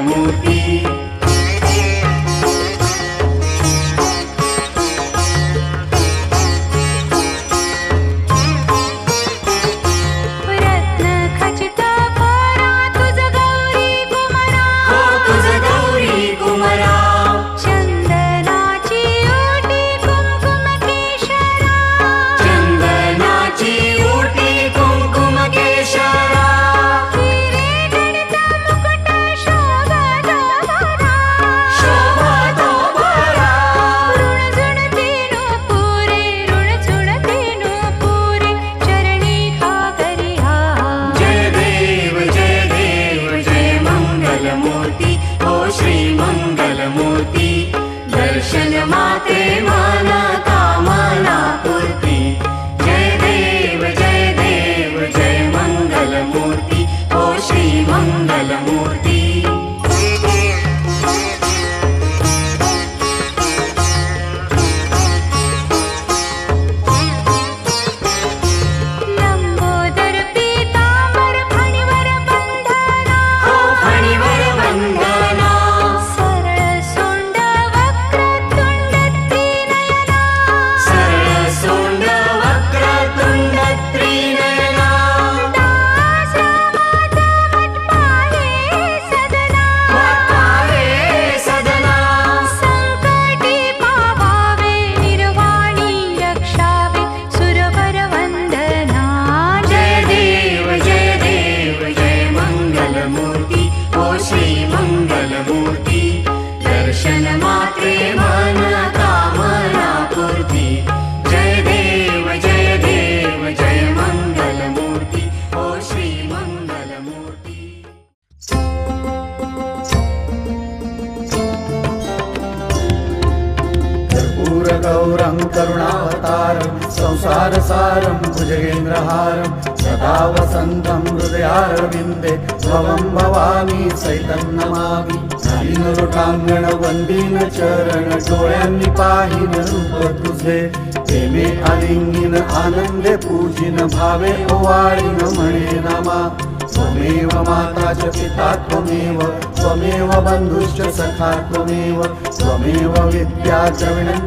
मंगलमूर्ती दर्शन माते मन कामना पूर्ती जय देव जय मंगलमूर्ती ओ श्री मंगलमूर्ती दर्शन मात्रे मन कामना पूर्ती जय देव जय मंगलमूर्ती ओ श्री मंगलमूर्ती कर्पूरगौरं करुणावतारं संसारसारं भुजगेन्द्रहारं सदा वसन्तं हृदयारविन्दे भवं भवानी सैतं नमामि नलिनरुटांगण वंदीन चरण डोळ्यांनी पाहिन रूप तुझे प्रेमे आलिंगिन आनंदे पूजिन भावे ओवाळीन म्हणे नमा त्वमेव माता च पिता त्वमेव बंधुश्च सखा त्वमेव विद्या द्रविणं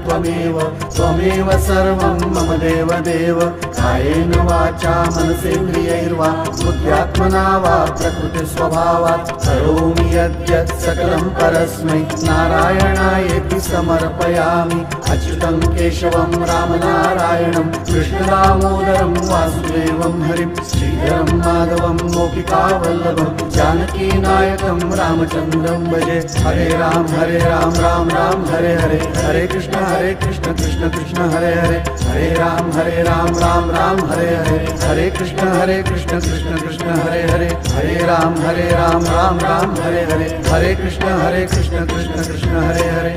त्वमेव सर्वं मम देव कायेन वाचा मनसेन्द्रियैर्वा बुद्ध्यात्मना वा प्रकृति स्वभावात् करोमि यद्यत् सकलं परस्मै नारायणायेति समर्पयामि अच्युतं केशवं रामनारायणं कृष्णदामोदरं वासुदेवं हरिं श्रीधरं माधवं गोपिकावल्लभं जानकीनायकं रामचन्द्रं भजे हरे राम राम राम हरे हरे हरे कृष्ण कृष्ण कृष्ण हरे हरे हरे राम राम हरे हरे हरे कृष्ण कृष्ण कृष्ण हरे हरे हरे राम राम हरे हरे हरे कृष्ण कृष्ण कृष्ण हरे हरे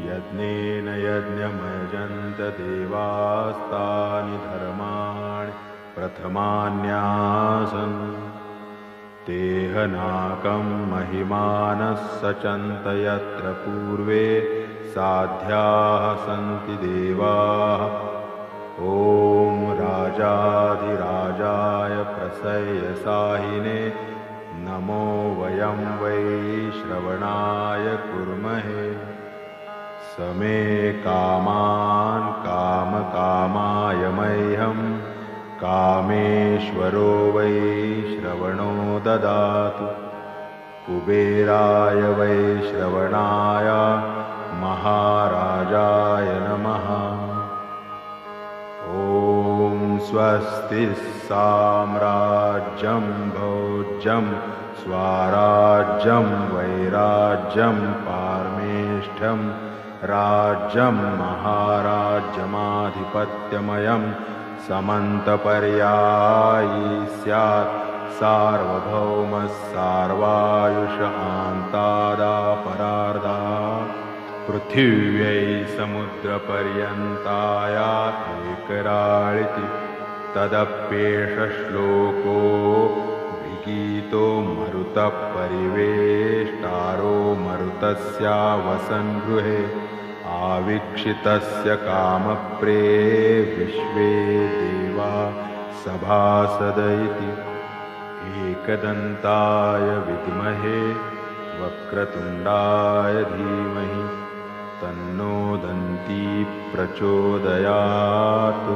यज्ञेन यज्ञमयजन्त देवास्तानि धर्माणि प्रथमान्यासन् तेहनाकं महिमानः सचन्त यत्र पूर्वे साध्याः सन्ति देवाः ॐ राजाधिराजाय प्रसय्यसाहिने नमो वयं वै श्रवणाय कुर्महे समे कामान् कामकामाय मह्यं कामेश्वरो वै श्रवणो ददातु कुबेराय वै श्रवणाय महाराजाय नमः ॐ स्वस्ति साम्राज्यं भोज्यं स्वाराज्यं वैराज्यं पारमेष्ठ्यं राज्यं महाराज्यमाधिपत्यमयं समन्तपर्यायी स्यात् सार्वभौमः सार्वायुष आन्तादापरार्धा पृथिव्यै समुद्रपर्यन्ताया एकराळिति तदप्येष श्लोको विगीतो मरुतः परिवेष्टारो मरुतस्या वसन् गृहे आवीक्षितस्य कामप्रे विश्वे देवा सभासद इति एकदन्ताय विद्महे वक्रतुण्डाय धीमहि तन्नो दन्ती प्रचोदयात्।